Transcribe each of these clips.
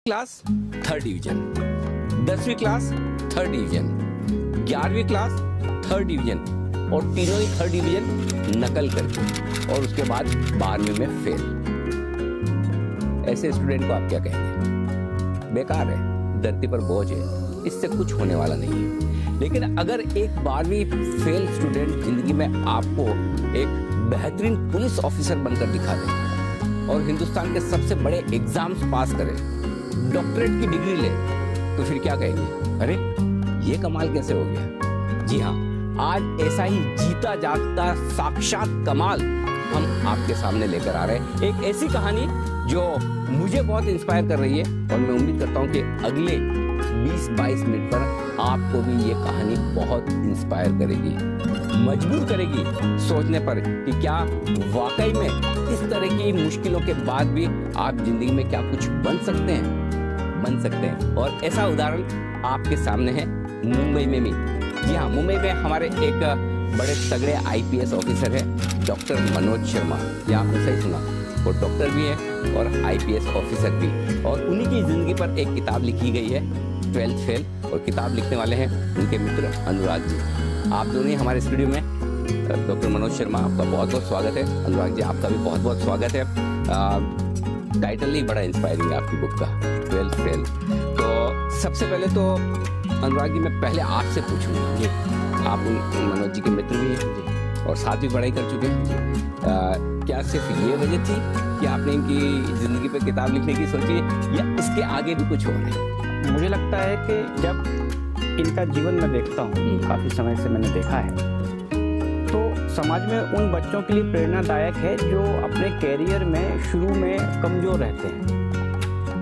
Class third division, 10वीं class third division, 11वीं class third division और तीनों ही थर्ड डिवीजन नकल करके और उसके बाद 12वीं में फेल। ऐसे स्टूडेंट को आप क्या कहेंगे? बेकार है, धरती पर बोझ है, इससे कुछ होने वाला नहीं है। लेकिन अगर एक 12वीं फेल स्टूडेंट जिंदगी में आपको एक बेहतरीन पुलिस ऑफिसर बनकर दिखा दे और हिंदुस्तान के सबसे बड़े एग्जाम्स पास करे, डॉक्टरेट की डिग्री ले, तो फिर क्या कहेंगे? अरे ये कमाल कैसे हो गया? जी हाँ, आज ऐसा ही जीता जागता साक्षात कमाल हम आपके सामने लेकर आ रहे हैं। एक ऐसी कहानी जो मुझे बहुत इंस्पायर कर रही है और मैं उम्मीद करता हूँ कि अगले 20-22 मिनट पर आपको भी ये कहानी बहुत इंस्पायर करेगी, मजबूर करेगी सोचने पर कि क्या वाकई में इस तरह की मुश्किलों के बाद भी आप जिंदगी में क्या कुछ बन सकते हैं। और ऐसा उदाहरण आपके सामने है मुंबई में भी। जी हाँ, मुंबई में हमारे एक बड़े तगड़े IPS ऑफिसर है डॉक्टर मनोज शर्मा। या आपने सही सुना, वो डॉक्टर भी है और IPS ऑफिसर भी, और उन्हीं की जिंदगी पर एक किताब लिखी गई है 12th फेल, और किताब लिखने वाले हैं उनके मित्र अनुराग जी। आप दोनों ही हमारे स्टूडियो में। डॉक्टर मनोज शर्मा, आपका बहुत बहुत स्वागत है। अनुराग जी, आपका भी बहुत बहुत स्वागत है। टाइटल ही बड़ा इंस्पायरिंग है आपकी बुक का, 12th फेल। तो सबसे पहले तो अनुराग जी, मैं पहले आपसे पूछूंगा जी, आप मनोज जी के मित्र भी हैं और साथ भी पढ़ाई कर चुके हैं। क्या सिर्फ ये वजह थी कि आपने इनकी जिंदगी पे किताब लिखने की सोची या इसके आगे भी कुछ और है? मुझे लगता है कि जब इनका जीवन मैं देखता हूँ, काफ़ी समय से मैंने देखा है, तो समाज में उन बच्चों के लिए प्रेरणादायक है जो अपने कैरियर में शुरू में कमज़ोर रहते हैं।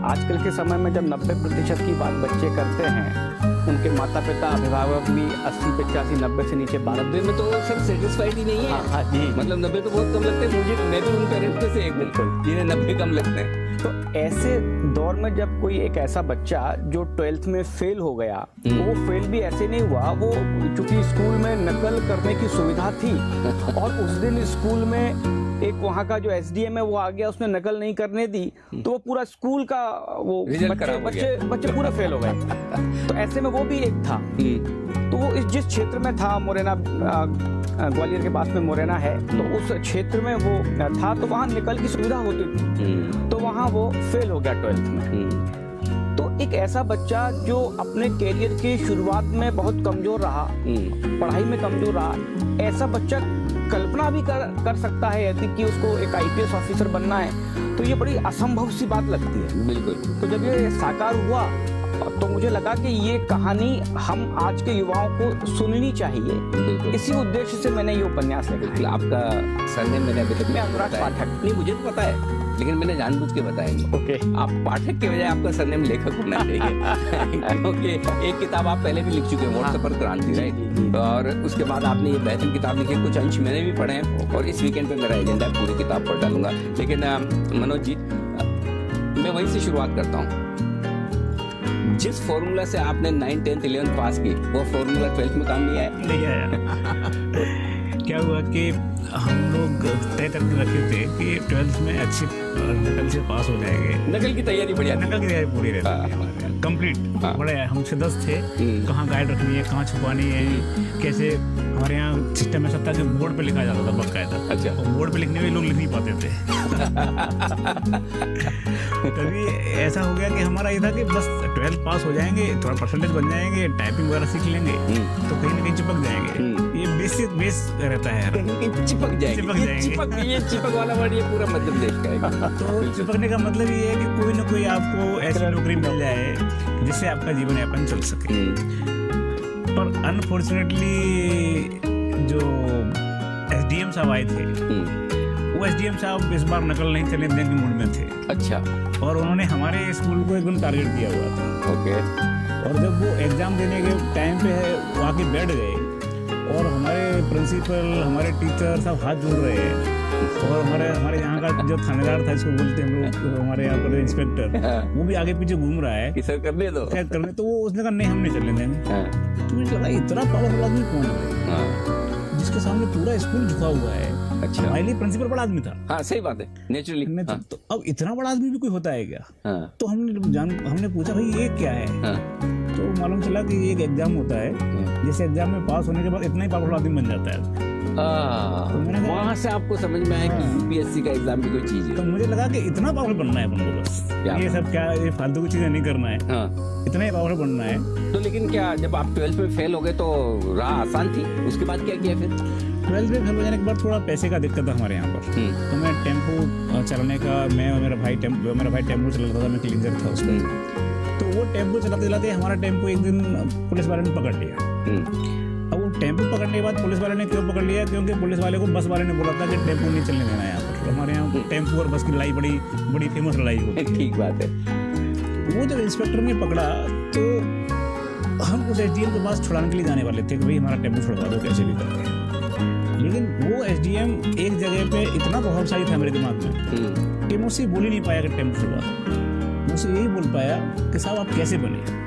आजकल के समय में जब 90% की बात बच्चे करते हैं, उनके माता पिता अभिभावक भी 80, 85, 90 से नीचे 90 में तो सर सेटिस्फाइड ही नहीं है। हाँ जी, मतलब 90 तो बहुत कम लगते हैं मुझे। मैं भी उन पेरेंट्स में से एक बिल्कुल जिन्हें 90 कम लगते हैं। तो ऐसे दौर में जब कोई एक ऐसा बच्चा जो 12th में फेल हो गया, वो फेल भी ऐसे नहीं हुआ, वो चूंकि स्कूल में नकल करने की सुविधा थी और उस दिन स्कूल में एक वहाँ का जो SDM है वो आ गया, उसने नकल नहीं करने दी, तो वो पूरा स्कूल का वो बच्चे पूरा फेल हो गए। तो ऐसे में वो भी एक था। तो वो इस जिस क्षेत्र में था, मुरैना, ग्वालियर के पास में मुरैना है, तो उस क्षेत्र में वो था, तो वहाँ निकल की सुविधा होती थी, तो वहाँ वो फेल हो गया 12th में। तो एक ऐसा बच्चा जो अपने कैरियर की शुरुआत में बहुत कमजोर रहा, पढ़ाई में कमजोर रहा, ऐसा बच्चा कल्पना भी कर सकता है यदि कि उसको एक IPS ऑफिसर बनना है, तो ये बड़ी असंभव सी बात लगती है। बिल्कुल। तो जब ये साकार हुआ तो मुझे लगा कि ये कहानी हम आज के युवाओं को सुननी चाहिए। इसी उद्देश्य से मैंने ये उपन्यास लिखा है। आपका सरनेम मैंने अभी तक मैं अनुराग पाठक। नहीं, मुझे तो पता है, लेकिन मैंने जानबूझ के बताया नहीं। ओके। आप पाठक के बजाय आपका सरनेम लेखक होना चाहिए क्योंकि एक किताब आप पहले भी लिख चुके हैं, व्हाट्सएप पर क्रांति, राइट? और उसके बाद आपने ये बेहतरीन किताब लिखी, कुछ अंश मैंने भी पढ़े हैं और इस वीकेंड पे मेरा एजेंडा है, पूरी किताब पढ़ डालूंगा। लेकिन मनोज जी, मैं वहीं से शुरुआत करता हूँ। जिस फॉर्मूला से आपने 9th, 10th, 11th पास की, वो फॉर्मूला 12th में काम नहीं आया। क्या हुआ कि हम लोग तय करके रखे थे कि 12th में अच्छी नकल से पास हो जाएंगे। नकल की तैयारी बढ़िया, नकल की तैयारी पूरी रहती है हमारे कंप्लीट। बड़े हमसे 10 थे, कहाँ गाइड रखनी है, कहाँ छुपानी है, कैसे। हमारे यहाँ सिस्टम ऐसा था कि बोर्ड पे लिखा जाता था बकायदा। अच्छा। और बोर्ड पे लिखने में लोग लिख नहीं पाते थे तभी ऐसा हो गया कि हमारा ये था कि बस 12th पास हो जाएंगे, थोड़ा परसेंटेज बन जाएंगे, टाइपिंग वगैरह सीख लेंगे, तो कहीं ना कहीं चिपक जाएंगे। ये बेसिक बेस रहता है, चिपक जाएंगे। ये चिपक वाला वर्ड ये पूरा मध्य प्रदेश का है। तो चिपकने का मतलब ये है कि कोई ना कोई आपको ऐसी नौकरी मिल जाए जिससे आपका जीवन यापन चल सके। पर अनफॉर्चुनेटली जो SDM साहब आए थे, वो SDM साहब इस बार नकल नहीं चलने देने के मूड में थे। अच्छा। और उन्होंने हमारे स्कूल को एकदम टारगेट दिया हुआ था। ओके। और जब वो एग्जाम देने के टाइम पे वो आके बैठ गए और हमारे प्रिंसिपल, हमारे टीचर सब हाथ जोड़ रहे हैं, और हमारे यहाँ का जो थानेदार था, इसको बोलते हैं हम लोग, हमारे यहाँ पर इंस्पेक्टर, वो भी आगे पीछे घूम रहा है कि सर करने दो, करने। तो वो उसने कहा नहीं, हम नहीं चलने देंगे। तो मुझे लगा इतना पावरफुल आदमी कौन है जिसके सामने पूरा स्कूल झुका हुआ है अच्छा। हमारे लिए प्रिंसिपल बड़ा आदमी था। हाँ सही बात है, नेचुरली। तो अब इतना बड़ा आदमी भी कोई होता है क्या? हाँ। तो हमने पूछा भाई ये क्या है? हाँ। तो मालूम चला कि ये एक एग्जाम होता है, जिस एग्जाम में पास होने के बाद इतना ही पावरफुल आदमी बन जाता है। तो मैंने कहा, वहाँ से आपको समझ में आया कि यूपीएससी का एग्जाम भी कोई चीज है। तो मुझे लगा कि इतना पावरफुल बनना है अपन को, बस ये सब क्या, ये फालतू की चीजें नहीं करना है। हाँ। इतना ही पावरफुल बनना है। तो लेकिन क्या जब आप 12th में फेल हो गए तो राह आसान थी? उसके बाद क्या किया फिर? 12th में फेल हो जाने के बाद थोड़ा पैसे का दिक्कत था हमारे यहाँ पर। तो मैं टेम्पो चलाने का, मैं और मेरा भाई टेम्पो चलाता था, मैं क्लीनर था उसमें। तो वो टेम्पो चलाते चलाते हमारा टेम्पो एक दिन पुलिस वाले ने पकड़ लिया। अब वो टेम्पो पकड़ने के बाद पुलिस वाले ने क्यों पकड़ लिया? क्योंकि पुलिस वाले को बस वाले ने बोला था कि टेम्पो नहीं चलने देना है यहाँ पर। हमारे यहाँ टेम्पो और बस की लड़ाई बड़ी फेमस लड़ाई होती है। ठीक बात है। वो जब इंस्पेक्टर ने पकड़ा तो हम उस एसडीएम के पास छुड़ाने के लिए जाने वाले थे कि भाई हमारा टेम्पो छुड़वा दो कैसे भी करके। लेकिन वो एसडीएम एक जगह पे इतना प्रभावशाली था मेरे दिमाग में कि मुझसे बोल ही नहीं पाया कि टेम्पो छुड़वा दो। मुझसे यही बोल पाया कि साहब आप कैसे बने।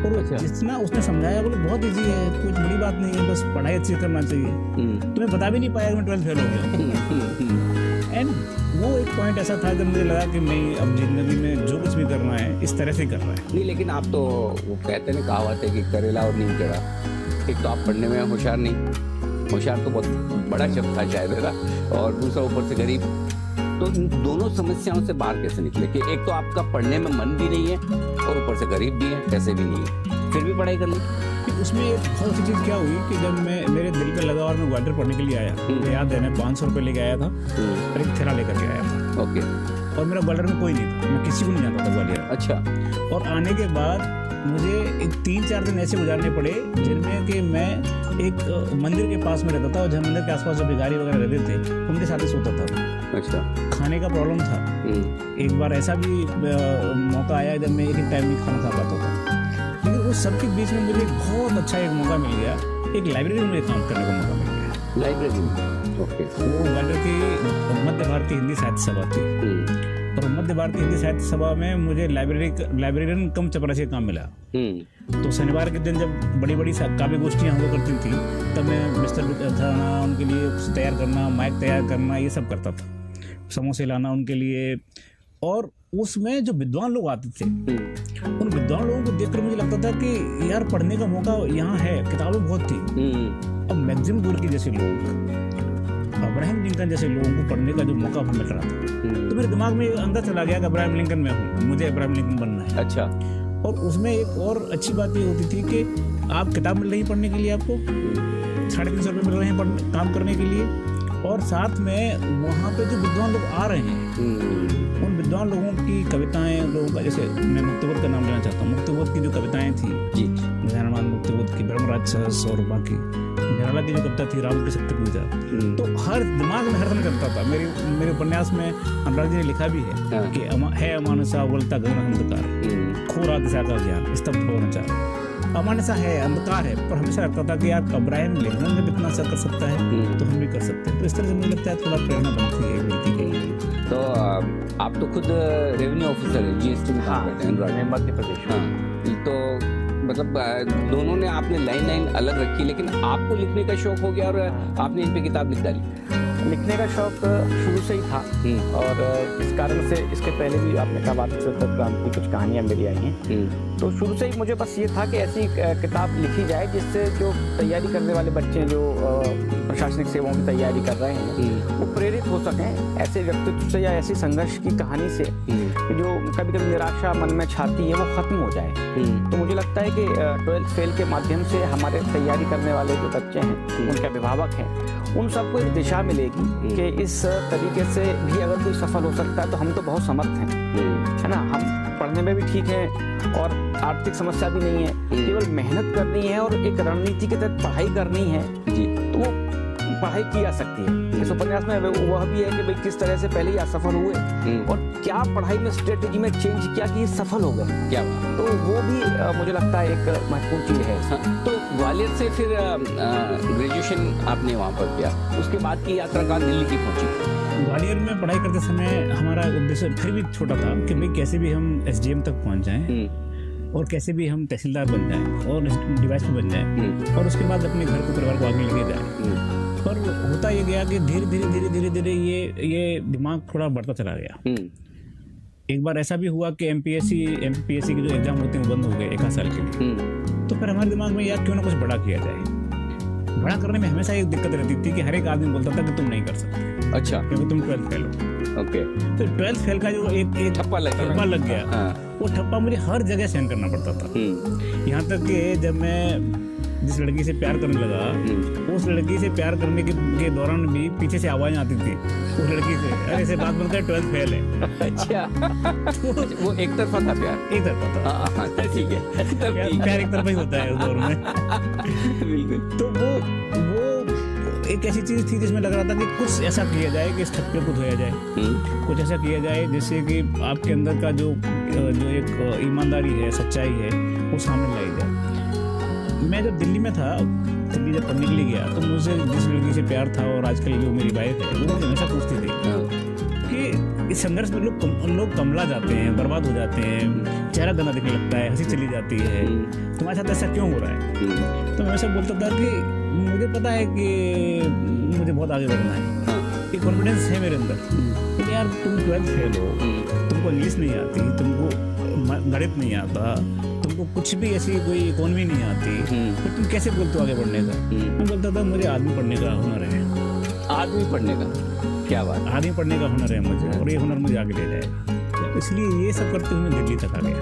और जितना उसने समझाया बोले बहुत इजी है, कुछ बड़ी बात नहीं है, बस पढ़ाई अच्छी करना चाहिए। तुम्हें बता भी नहीं पाया कि मैं 12th फेल हो गया। एंड वो एक पॉइंट ऐसा था जब मुझे लगा कि नहीं, अब जिंदगी में जो कुछ भी करना है इस तरह से करना है। नहीं लेकिन आप तो वो कहते हैं, कहावत है कि करेला और नीम टेढ़ा। एक तो आप पढ़ने में होशियार नहीं, होशियार तो बहुत बड़ा शब्द था शायद, है ना, और दूसरा ऊपर से गरीब। तो इन दोनों समस्याओं से बाहर कैसे निकले कि एक तो आपका पढ़ने में मन भी नहीं है और ऊपर से गरीब भी है, पैसे भी नहीं है, फिर भी पढ़ाई कर ली? उसमें एक बहुत सी चीज़ क्या हुई कि जब मेरे दिल पे लगा और मैं ग्वालियर पढ़ने के लिए आया, मुझे याद है मैं 500 रुपये लेके आया था और एक थैला लेकर के आया था। ओके। और मेरा ग्वालियर में कोई नहीं था, मैं किसी को नहीं जानता था ग्वालियर। अच्छा। और आने के बाद मुझे 3-4 दिन ऐसे गुजारने पड़े जिनमें कि मैं एक मंदिर के पास में रहता था और जहाँ मंदिर के आसपास जो भिखारी वगैरह रहते थे उनके साथ ही सोता था। अच्छा। खाने का प्रॉब्लम था। एक बार ऐसा भी मौका आया जब मैं एक ही टाइम में खाना खा पाता था। लेकिन उस सबके बीच में मुझे एक बहुत अच्छा एक मौका मिल गया, एक लाइब्रेरी में मुझे काम करने का मौका मिल गया। लाइब्रेरी में? ओके। वो ग्वालियर की मध्य भारतीय हिंदी साहित्य सभा थी और मध्य भारतीय हिंदी साहित्य सभा में मुझे लाइब्रेरियन कम चपरासी का काम मिला। तो शनिवार के दिन जब बड़ी बड़ी काव्य गोष्ठियाँ हुआ करती थी तब मैं बिस्तर बिछाना, उनके लिए तैयार करना, माइक तैयार करना, ये सब करता था, समोसे लाना उनके लिए। और उसमें जो विद्वान लोग आते थे उन विद्वान लोगों को देखकर मुझे लगता था कि यार पढ़ने का मौका यहाँ है, किताबें बहुत थी। अब मैक्सिम गोर्की जैसे लोग, अब्राहम लिंकन जैसे लोगों को पढ़ने का जो मौका मिल रहा था तो मेरे दिमाग में अंदर चला गया कि अब्राहम लिंकन मैं हूँ, मुझे अब्राहम लिंकन बनना है। अच्छा। और उसमें एक और अच्छी बात ये होती थी कि आप किताब मिल रही है पढ़ने के लिए, आपको 350 रुपये मिल रहे हैं काम करने के लिए, और साथ में वहाँ पे जो विद्वान लोग आ रहे हैं उन विद्वान लोगों की कविताएं, लोगों का, जैसे मैं मुक्तिबोध का नाम लेना चाहता हूँ, मुक्तिबोध की जो कविताएं थी जी, ज्ञानवान मुक्तिबोध की, ब्रह्म राक्षस और बाकी निराला की जो कविता थी राम की शक्ति पूजा, तो हर दिमाग में हरदम करता था। मेरे उपन्यास में अनुराग जी ने लिखा भी है कि है अमानुषा बोलता गगन अंधकार, खोरा दिशा का ज्ञान स्तब्ध पवन चार। अमानुषा है, अंधकार है, पर हमेशा लगता था कि यार अब्राहम लिंकन जब इतना असर कर सकता है तो हम भी कर सकते हैं। तो इस तरह से मुझे लगता है थोड़ा प्रेरणा बनती है मिलती है। तो आप तो खुद रेवेन्यू ऑफिसर है, जीएसटी में काम करते हैं अनुराग? मैं मध्य प्रदेश। हाँ, तो मतलब दोनों ने आपने लाइन अलग रखी, लेकिन आपको लिखने का शौक हो गया और आपने इन पे किताब लिख डाली। लिखने का शौक शुरू से ही था और इस कारण से इसके पहले भी आपने कहा क्रांति की कुछ कहानियाँ मेरी आई हैं। तो शुरू से ही मुझे बस ये था कि ऐसी किताब लिखी जाए जिससे जो तैयारी करने वाले बच्चे हैं, जो प्रशासनिक सेवाओं की तैयारी कर रहे हैं, वो प्रेरित हो सकें ऐसे व्यक्तित्व से या ऐसी संघर्ष की कहानी से जो कभी कभी निराशा मन में छाती है वो खत्म हो जाए। तो मुझे लगता है कि 12th फेल के माध्यम से हमारे तैयारी करने वाले जो बच्चे हैं, उनके अभिभावक हैं, उन सबको एक दिशा मिलेगी कि इस तरीके से भी अगर कोई सफल हो सकता है तो हम तो बहुत समर्थ हैं, है ना। हम पढ़ने में भी ठीक हैं और आर्थिक समस्या भी नहीं है, केवल मेहनत करनी है और एक रणनीति के तहत पढ़ाई करनी है जी, तो वो पढ़ाई की जा सकती है। इस उपन्यास में वह भी है कि भाई किस तरह से पहले ही असफल हुए और क्या पढ़ाई में स्ट्रेटेजी में चेंज किया कि ये सफल हो गए, क्या तो वो भी मुझे लगता है एक महत्वपूर्ण चीज़ है। हाँ, तो ग्वालियर से फिर ग्रेजुएशन आपने वहाँ पर किया, उसके बाद की यात्रा कहाँ दिल्ली की पहुँची? ग्वालियर में पढ़ाई करते समय हमारा उद्देश्य फिर भी छोटा था कि भाई कैसे भी हम SDM तक पहुँच जाएं और कैसे भी हम तहसीलदार बन जाएं और डिवाइस बन जाएं और उसके बाद अपने घर को, परिवार को आगे लेके जाएं। पर पर होता ये गया कि धीरे धीरे ये दिमाग थोड़ा बढ़ता चला गया। एक बार ऐसा भी हुआ कि एमपीएससी की जो एग्जाम होते हैं वो बंद हो गए 1 साल के लिए। तो फिर हमारे दिमाग में यार क्यों ना कुछ बड़ा किया जाए। बड़ा करने में हमेशा एक दिक्कत रहती थी कि हर एक आदमी बोलता था कि तुम नहीं कर सकते। अच्छा, क्योंकि तुम 12th फेल हो। ओके। तो 12th फेल का जो एक ठप्पा लग गया। हाँ। वो ठप्पा मुझे हर जगह सहन करना पड़ता था। यहाँ तक कि जब मैं जिस लड़की से प्यार करने लगा, उस लड़की से प्यार करने के दौरान भी पीछे से आवाज आती थी उस लड़की से, अरे ऐसे बात बनकर 12th फेल है। अच्छा। वो एक तरफा था प्यार? एक तरफा था। हाँ, ठीक है। प्यार एक तरफा ही होता है उस दौर में। बिल्कुल। तो वो एक ऐसी चीज थी जिसमें लग रहा था कि कुछ ऐसा किया जाए कि इस ठप्पे को धोया जाए। कुछ ऐसा किया जाए जैसे कि आपके अंदर का जो एक ईमानदारी है, सच्चाई है, वो सामने लाई जाए। मैं जब दिल्ली में था, दिल्ली जब पढ़ने के लिए गया, तो मुझसे जिस लड़की से प्यार था और आजकल जो मेरी वाइफ है, वो मुझे हमेशा पूछती थी कि इस संघर्ष में लोग कमला जाते हैं, बर्बाद हो जाते हैं, चेहरा गंदा दिखने लगता है, हंसी चली जाती है, तुम्हारे साथ ऐसा क्यों हो रहा है? तो मैं हमेशा बोलता था कि मुझे पता है कि मुझे बहुत आगे बढ़ना है, ये कॉन्फिडेंस है मेरे अंदर। तो यार तुम 12th फेल हो, तुमको इंग्लिश नहीं आती, तुमको गणित नहीं आता, तुमको कुछ भी ऐसी कोई इकोनॉमी नहीं आती, तो तुम कैसे बोलते हो आगे बढ़ने का? मैं बोलता था मुझे आदमी पढ़ने का हुनर है। आदमी पढ़ने का? क्या बात। आदमी पढ़ने का हुनर है मुझे, और ये हुनर मुझे आगे ले जाएगा। इसलिए ये सब करते हुए मैं दिल्ली तक आ गया,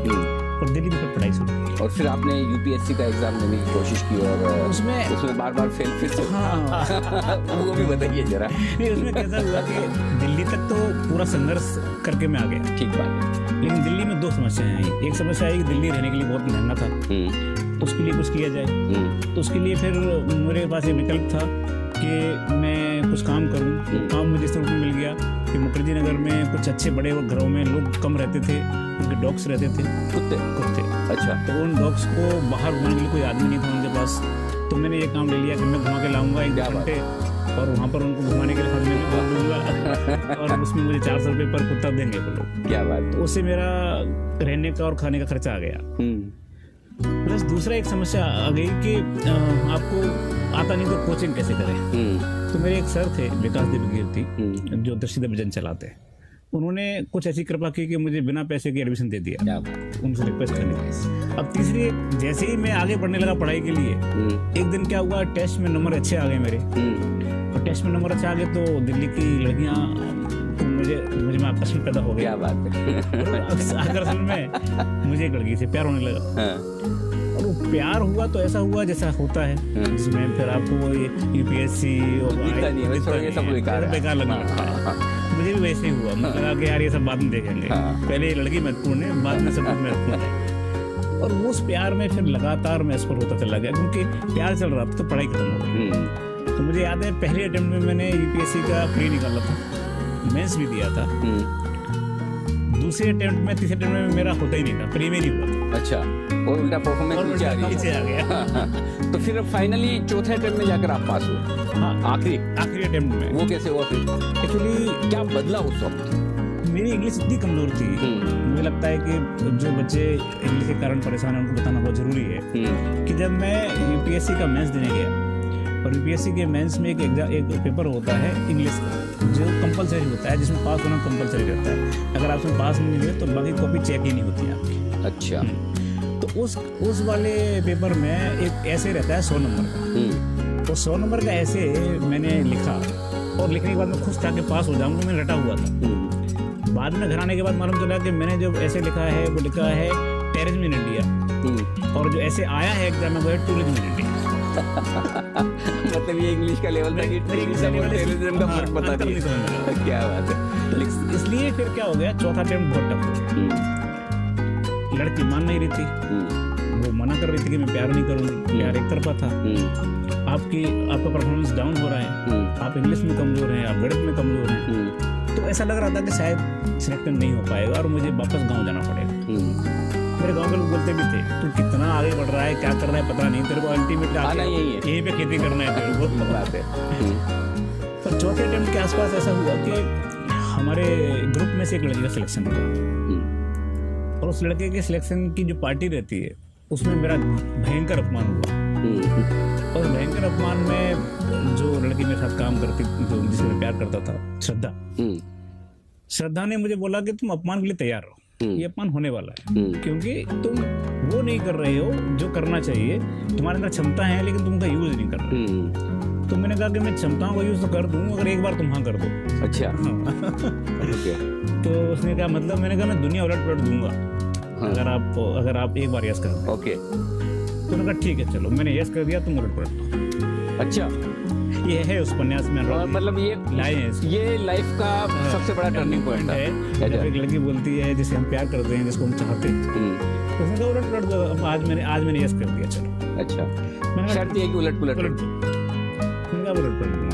और दिल्ली में फिर पढ़ाई शुरू की। और फिर आपने यूपीएससी का एग्जाम देने की कोशिश की और उसमें बार फेल फिर से। हाँ। वो भी बताइए जरा। नहीं, उसमें कैसा हुआ कि दिल्ली तक तो पूरा संघर्ष करके मैं आ गया। ठीक बात है। लेकिन दिल्ली में 2 समस्याएं आई। एक समस्या आई कि दिल्ली रहने के लिए बहुत महंगा था, तो उसके लिए कुछ किया जाए। तो उसके लिए फिर मेरे पास ये विकल्प था कि मैं कुछ काम करूं। काम मुझे इस तरह मिल गया कि मुखर्जी नगर में कुछ अच्छे बड़े घरों में लोग कम रहते थे, उनके डॉग्स रहते थे, कुत्ते। अच्छा। तो उन डॉग्स को बाहर घुमाने के लिए कोई आदमी नहीं था उनके पास। तो मैंने ये काम ले लिया कि मैं घुमा के लाऊंगा 1 घंटे, और वहाँ पर उनको घुमाने के लिए खर्च मैं बोल दूंगा, और उसमें मुझे 400 रुपये पर कुत्ता देंगे वो लोग। क्या बात। तो उससे मेरा रहने का और खाने का खर्चा आ गया। प्लस दूसरा एक समस्या आ गई कि आपको आता नहीं तो कोचिंग कैसे करें। तो मेरे एक सर थे, विकास देवकीर्ति, जो दृष्टि विजन चलाते हैं, उन्होंने कुछ ऐसी कृपा की कि मुझे बिना पैसे के एडमिशन दे दिया, उनसे रिक्वेस्ट करने के। अब तीसरी, जैसे ही मैं आगे बढ़ने लगा पढ़ाई के लिए, एक दिन क्या हुआ, टेस्ट में नंबर अच्छे आ गए मेरे, और टेस्ट में नंबर अच्छे आ गए तो दिल्ली की लड़कियां मुझे में आकर्षण पैदा हो गया। क्या बात है। आकर्षण में मुझे एक लड़की से प्यार होने लगा। और वो प्यार हुआ तो ऐसा हुआ जैसा होता है, जिसमें फिर आपको यूपीएससी और बेकार लगने लगता है। मुझे भी वैसे ही हुआ, मुझे लगा कि यार ये सब बाद में देखेंगे, पहले ये लड़की महत्वपूर्ण है, बाद में सब कुछ महत्वपूर्ण है। और उस प्यार में फिर लगातार मैं असफल होता चला गया, क्योंकि प्यार चल रहा था तो पढ़ाई खत्म हो गई। तो मुझे याद है पहले अटेम्प्ट में मैंने यूपीएससी का प्री निकाला था, मेंस भी दिया था। दूसरे अटेम्प्ट में, तीसरे अटेम्प्ट में मेरा होता ही नहीं था, प्री में नहीं हुआ था। अच्छा, और उल्टा परफॉर्मेंस नीचे आ गया। तो फिर फाइनली चौथे अटेम्प्ट में जाकर आप पास हुए। हाँ, आखिरी अटेम्प्ट में। वो कैसे हुआ फिर? एक्चुअली क्या बदला उस वक्त? मेरी इंग्लिश इतनी कमजोर थी, मुझे लगता है कि जो बच्चे इंग्लिश के कारण परेशान हैं उनको बताना बहुत जरूरी है, कि जब मैं यूपीएससी का मेंस देने गया, और यूपीएससी के मेंस में एक पेपर होता है इंग्लिश का, जो कंपलसरी होता है, जिसमें पास होना कंपलसरी रहता है। अगर आप उसमें पास नहीं हुए तो बाकी कॉपी चेक ही नहीं होती है आपकी। अच्छा। तो उस वाले पेपर में एक ऐसे रहता है 100 नंबर का, तो 100 नंबर का ऐसे मैंने लिखा, और लिखने के बाद मैं खुश था कि पास हो जाऊंगा, मैंने रटा हुआ था। बाद में घर आने के बाद मालूम चला कि मैंने जो ऐसे लिखा है वो लिखा है टेररिज्म इन इंडिया, और जो ऐसे आया है एग्जाम में वो है टूरिज्म इन इंडिया। मतलब ये इंग्लिश का लेवल था कि टेररिज्म का फर्क पता नहीं। क्या बात है। इसलिए फिर क्या हो गया, चौथा अटेम्प्ट बहुत टफ हो गया। लड़की मान नहीं रही थी, वो मना कर रही थी कि मैं प्यार नहीं करूंगी, प्यार एक तरफा था। आपका परफॉर्मेंस डाउन हो रहा है, आप इंग्लिश में कमजोर हैं, आप गणित में कमजोर हैं, तो ऐसा लग रहा था कि शायद सिलेक्शन नहीं हो पाएगा और मुझे वापस गाँव जाना पड़ेगा। मेरे गांव के लोग बोलते भी थे, तू कितना आगे बढ़ रहा है, क्या कर रहा है पता नहीं, तेरे को अल्टीमेट यहीं पे खेती करना है तेरे को। बात है। पर चौथे अटेम्प्ट के आसपास ऐसा हुआ कि हमारे ग्रुप में से एक लड़की का सिलेक्शन हुआ, और उस लड़के के सिलेक्शन की जो पार्टी रहती है उसमें मेरा भयंकर अपमान हुआ। और भयंकर अपमान में जो लड़की मेरे साथ काम करती, जो जिससे मैं प्यार करता था, श्रद्धा, श्रद्धा ने मुझे बोला कि तुम अपमान के लिए तैयार रहो, ये अपमान होने वाला है, क्योंकि तुम वो नहीं कर रहे हो जो करना चाहिए, तुम्हारे अंदर क्षमता है लेकिन तुम उनका यूज नहीं कर रहे। तो मैंने कहा कि मैं क्षमताओं का यूज तो कर दूं अगर एक बार तुम हाँ कर दो। अच्छा। ओके। तो उसने कहा मतलब, मैंने कहा मैं दुनिया उलट पलट दूंगा अगर आप एक बार यस कर दो। ओके। तो उन्होंने कहा ठीक है चलो, मैंने यस कर दिया, तुम उलट पलट दो। अच्छा, ये है उस उपन्यास में, मतलब ये लाइफ का सबसे बड़ा टर्निंग पॉइंट है। जब एक लड़की बोलती है जिसे हम प्यार करते हैं, जिसको हम चाहते हैं, तो उसने कहा उलट पलट दो, अब आज मैंने यस कर दिया चलो। अच्छा, मैंने शर्त ये कि उलट पलट उलट दूंगा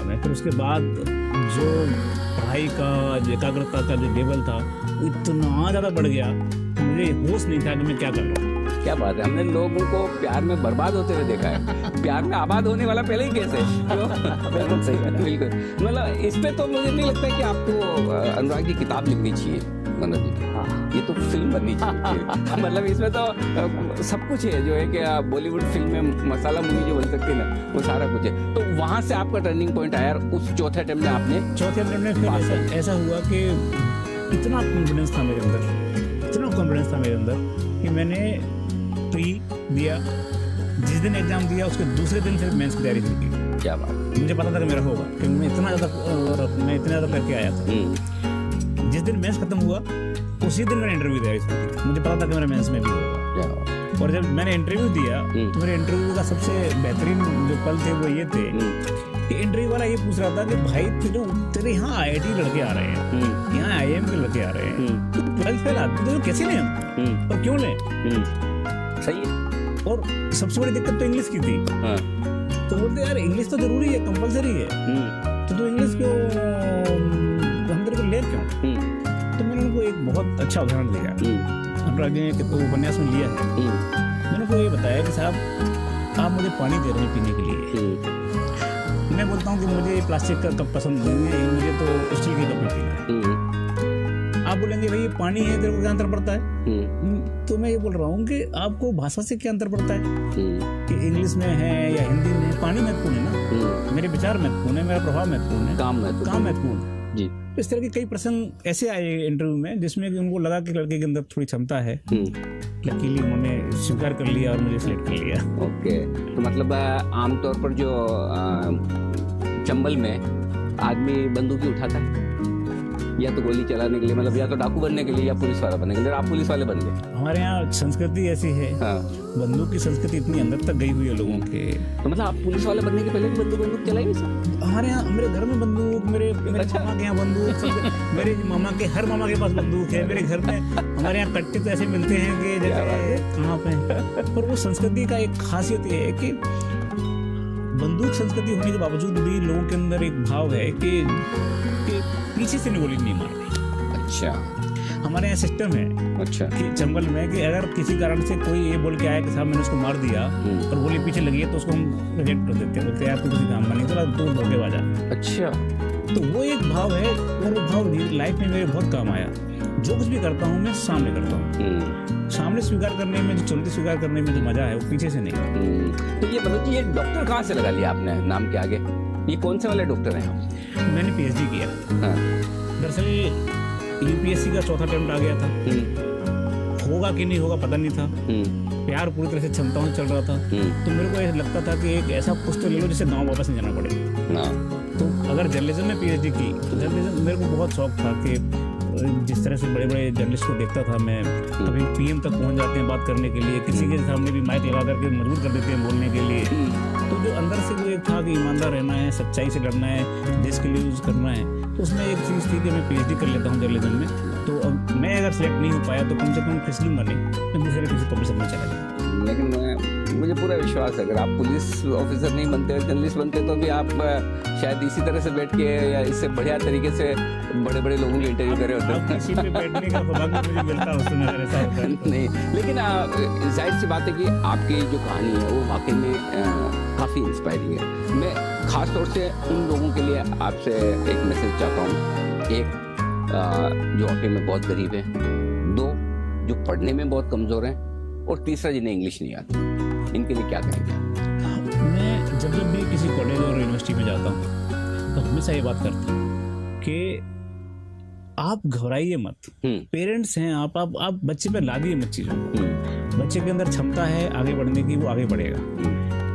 मैं। फिर उसके बाद जो पढ़ाई का, एकाग्रता का जो लेवल था इतना ज्यादा बढ़ गया, मुझे होश नहीं था कि मैं क्या कर रहा हूँ। क्या बात है, हमने लोगों को प्यार में बर्बाद होते हुए देखा है, प्यार में आबाद होने वाला पहले ही कैसे। बिल्कुल सही बात है, बिल्कुल। मतलब इस पे तो मुझे नहीं लगता कि आपको अनुराग की किताब लिखनी चाहिए, मतलब ये तो फिल्म बननी चाहिए। मतलब इसमें तो सब कुछ है, जो है कि बॉलीवुड फिल्म में मसाला मूवी जो बन सकती है ना, वो सारा कुछ है। तो वहां से आपका टर्निंग पॉइंट आया, उस चौथे अटेम्प्ट में आपने फिर ऐसा हुआ कि इतना कॉन्फिडेंस था मेरे अंदर कि मैंने प्री दिया, जिस दिन एग्जाम दिया उसके दूसरे दिन से मेंस की तैयारी शुरू की। क्या बात। मुझे पता था कि मेरा होगा, क्योंकि मैं इतना ज़्यादा करके आया था। जिस दिन मेंस खत्म हुआ उसी दिन मैंने इंटरव्यू तैयारी शुरू की। मुझे पता था कि मेरा मेंस में भी होगा। और जब मैंने इंटरव्यू दिया तो मेरे इंटरव्यू का सबसे बेहतरीन जो पल थे वो ये थे कि इंटरव्यू वाला ये पूछ रहा था कि भाई तेरे यहाँ IIT लड़के आ रहे हैं, यहाँ IIM के लड़के आ रहे हैं, तो 12th फेल आदमी तो कैसे लें हम और क्यों लें? सही है। और सबसे बड़ी दिक्कत तो इंग्लिश की थी। तो बोलते यार इंग्लिश तो जरूरी है, कंपलसरी है, तो तू इंग्लिश क्यों, हम तेरे को ले क्यों? तो मैंने उनको एक बहुत अच्छा उदाहरण दिया, अनुराग जी ने तो उपन्यास में लिया है। मैंने उनको ये बताया कि साहब आप मुझे पानी दे रहे हैं पीने के लिए, मैं बोलता हूँ कि मुझे प्लास्टिक का कप पसंद नहीं है, मुझे तो स्टील के कप में पीना है। आप बोलेंगे भाई ये पानी है, तेरे को क्या अंतर पड़ता है? तो मैं ये बोल रहा हूँ कि आपको भाषा से क्या अंतर पड़ता है कि इंग्लिश में है या हिंदी में, पानी महत्वपूर्ण है ना, मेरे विचार महत्वपूर्ण है, मेरा प्रभाव महत्वपूर्ण है, काम महत्वपूर्ण जी। इस तरह के कई प्रसंग ऐसे आए इंटरव्यू में जिसमें कि उनको लगा कि लड़के के अंदर थोड़ी क्षमता है, लकीली उन्होंने स्वीकार कर लिया और मुझे सिलेक्ट कर लिया। ओके। तो मतलब आमतौर पर जो चंबल में आदमी बंदूक उठाता है या तो गोली चलाने के लिए, मतलब या तो डाकू बनने के लिए या पुलिस वाला बनने के लिए, आप पुलिस वाले बन गए। हमारे यहाँ संस्कृति ऐसी है, बंदूक की संस्कृति इतनी अंदर तक गई हुई है लोगों के। तो मतलब आप पुलिस वाले बनने के पहले भी बंदूक चलाई नहीं? हमारे यहाँ, मेरे घर में बंदूक, मेरे मामा के यहाँ बंदूक, मेरे मामा के हर मामा के पास बंदूक है। मेरे घर में हमारे यहाँ कट्टे तो ऐसे मिलते हैं कि जैसे कहाँ पे। पर वो संस्कृति का एक खासियत ये है कि बंदूक संस्कृति होने के बावजूद भी लोगों के अंदर एक भाव है कि पीछे से गोली नहीं मारनी। अच्छा। हमारे यहाँ सिस्टम है कि चंबल में कि अगर किसी कारण से कोई ये बोल के आया कि साहब मैंने उसको मार दिया और गोली पीछे लगी है, तो उसको हम रिजेक्ट कर देते हैं, बोलते हैं यार तू किसी काम का नहीं, तू धोखेबाज आ। अच्छा। तो वो एक भाव है और वो भाव लाइफ में मेरे बहुत काम आया। जो कुछ भी करता हूँ मैं सामने करता हूँ, सामने स्वीकार करने में, जो चुनौती स्वीकार करने में जो मजा है वो पीछे से नहीं। तो ये मतलब ये डॉक्टर कहाँ से लगा लिया आपने नाम के आगे? ये कौन से वाले डॉक्टर हैं आप? मैंने PhD किया। दरअसल UPSC का चौथा अटेम्प्ट आ गया था, होगा कि नहीं होगा पता नहीं था, प्यार पूरी तरह से क्षमताओं से चल रहा था। तो मेरे को ऐसा लगता था कि एक ऐसा पोस्ट ले लो जिससे गाँव वापस नहीं जाना पड़े। तो अगर जर्नलिज्म में PhD की, तो जर्नलिज्म मेरे को बहुत शौक था कि जिस तरह से बड़े बड़े जर्नलिस्ट को देखता था मैं, कभी PM तक पहुंच जाते हैं बात करने के लिए, किसी के सामने भी माइक लगा करके मजबूर कर देते हैं बोलने के लिए। तो जो अंदर से वो एक था कि ईमानदार रहना है, सच्चाई से लड़ना है, देश के लिए यूज करना है, तो उसमें एक चीज़ थी कि मैं PhD कर लेता हूँ जर्नलिज्म में। तो अब मैं अगर सेलेक्ट नहीं हो पाया तो कम से कम फिसलूंगा नहीं, मैं दूसरे किसी पब्लिशर में चला जाऊँ। लेकिन मुझे पूरा विश्वास है अगर आप पुलिस ऑफिसर नहीं बनते, जर्नलिस्ट बनते, तो भी आप शायद इसी तरह से बैठ के या इससे बढ़िया तरीके से बड़े बड़े लोगों के इंटरव्यू करे होते। इसी पे बैठने का सौभाग्य मुझे मिलता है, उसमें अगर ऐसा होता है नहीं। लेकिन जाहिर सी बात है कि आपकी जो कहानी है वो वाकई में काफ़ी इंस्पायरिंग है। मैं ख़ास तौर से उन लोगों के लिए आपसे एक मैसेज चाहता हूँ। एक, जो वाकई में बहुत गरीब है, दो, जो पढ़ने में बहुत कमज़ोर हैं, और तीसरा जिन्हें इंग्लिश नहीं आती, इनके लिए क्या कहेंगे? मैं जब जब भी किसी कॉलेज और यूनिवर्सिटी में जाता हूँ तो हमेशा ये बात करता हूँ कि आप घबराइए मत। पेरेंट्स हैं आप बच्चे पे लादिए मत चीज़ों को। बच्चे के अंदर क्षमता है आगे बढ़ने की, वो आगे बढ़ेगा।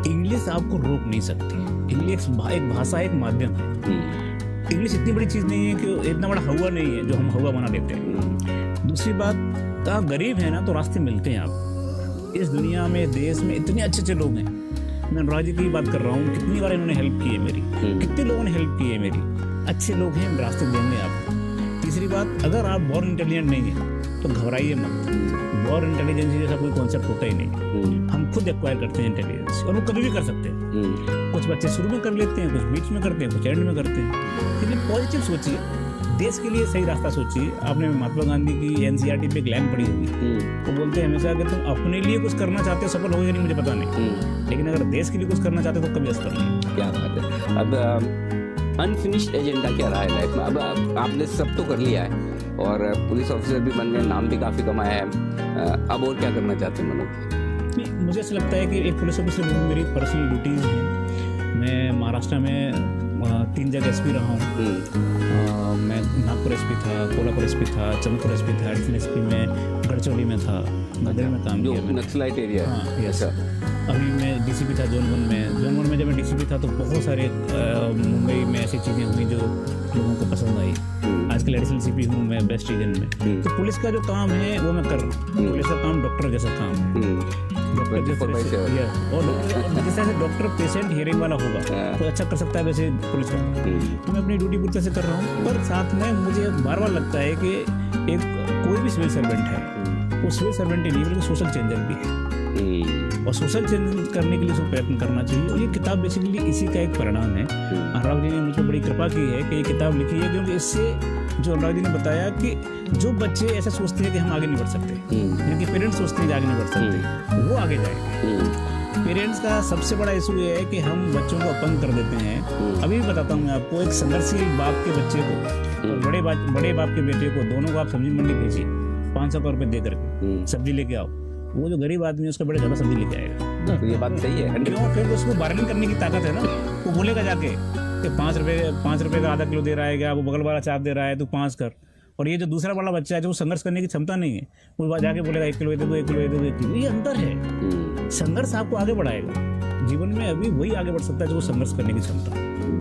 इंग्लिश आपको रोक नहीं सकती। इंग्लिश एक भाषा, एक माध्यम है। इंग्लिश इतनी बड़ी चीज़ नहीं है कि इतना बड़ा हवा नहीं है जो हम हवा बना देते हैं। दूसरी बात, आप गरीब हैं ना तो रास्ते मिलते हैं। आप इस दुनिया में, देश में इतने अच्छे अच्छे लोग हैं। मैं अनुराग जी की बात कर रहा हूँ, कितनी बार इन्होंने हेल्प की है मेरी, कितने लोगों ने हेल्प की है मेरी। अच्छे लोग हैं, रास्ते देंगे आपको। तीसरी बात, अगर आप बॉर्न इंटेलिजेंट नहीं है तो घबराइए मत। बॉर्न इंटेलिजेंस जैसा कोई कॉन्सेप्ट होता ही नहीं। हम खुद एक्वायर करते हैं इंटेलिजेंस, और वो कभी भी कर सकते हैं। कुछ बच्चे शुरू में कर लेते हैं, कुछ बीच में करते हैं, कुछ एंड में करते हैं। लेकिन पॉजिटिव सोचिए, देश के लिए सही रास्ता सोचिए। आपने महात्मा गांधी की एनसीईआरटी पे एक लाइन पढ़ी होगी, वो बोलते हैं हमेशा, अगर तुम अपने लिए कुछ करना चाहते हो, सफल हो या नहीं मुझे पता नहीं, लेकिन अगर देश के लिए कुछ करना चाहते हो तो कभी असफल नहीं। क्या बात है। अब अनफिनिश्ड एजेंडा क्या रहा है लाइफ में? अब आपने सब तो कर लिया है और पुलिस ऑफिसर भी बन गए, नाम भी काफ़ी कमाया है। अब और क्या करना चाहते हैं मनोज? मुझे ऐसा लगता है कि एक पुलिस ऑफिसर में मेरी पर्सनल ड्यूटीज़ हैं। मैं महाराष्ट्र में 3 जगह एसपी रहा हूँ। मैं नागपुर एसपी था, कोल्हापुर एसपी था, चंद्रपुर एसपी था, एडिशनल एसपी में गढ़चिरौली में था, गदर में काम किया। Naxalite area. हाँ, यस। अभी मैं डीसीपी था जोन 1 में। जोन 1 में जब मैं डीसीपी था तो बहुत सारे मुंबई में ऐसी चीज़ें हुई जो लोगों को पसंद आई। आजकल एडिशनल सीपी हूँ मैं वेस्ट रीजन में। तो पुलिस का जो काम है वो मैं कर रहा हूँ। पुलिस का काम डॉक्टर जैसा काम है। डॉक्टर जैसे डॉक्टर पेशेंट हियरिंग वाला होगा तो अच्छा कर सकता है, वैसे पुलिस वाला। तो मैं अपनी ड्यूटी पूरी तरह से कर रहा हूँ, पर साथ में मुझे बार बार लगता है कि एक कोई भी सिविल सर्वेंट है, वो सिविल सर्वेंट ही नहीं बल्कि सोशल चेंजर भी है। और सोशल चेंज करने के लिए उसको प्रयत्न करना चाहिए। और ये किताब बेसिकली इसी का एक परिणाम है। अनुराग जी ने मुझे बड़ी कृपा की है कि ये किताब लिखी है, क्योंकि इससे जो अनुराग जी ने बताया कि जो बच्चे ऐसा सोचते हैं कि हम आगे नहीं बढ़ सकते, जिनके पेरेंट्स सोचते हैं कि आगे नहीं बढ़ सकते, वो आगे जाएंगे। पेरेंट्स का सबसे बड़ा इशू ये है कि हम बच्चों को अपंग कर देते हैं। अभी भी बताता हूँ मैं आपको, एक संघर्षशील बाप के बच्चे को और बड़े बाप के बेटे को, दोनों को आप सब्जी मंडी भेजिए 500 रुपये दे करके, सब्जी लेके आओ। वो जो गरीब आदमी है उसका बड़े ज़्यादा सब्जी लेके आएगा। तो ये बात सही है। क्यों? फिर उसको बार्गेनिंग करने की ताकत है ना। वो बोलेगा जाके कि 5 रुपये का आधा किलो दे रहा है, क्या वो बगल वाला 4 दे रहा है, तू 5 कर। और ये जो दूसरा वाला बच्चा है जो संघर्ष करने की क्षमता नहीं है, वो जाके बोलेगा 1 किलो दे दो, 1 किलो दे दो, 1 किलो। ये अंतर है। संघर्ष आपको आगे बढ़ाएगा जीवन में। अभी वही आगे बढ़ सकता है जो संघर्ष करने की क्षमता है।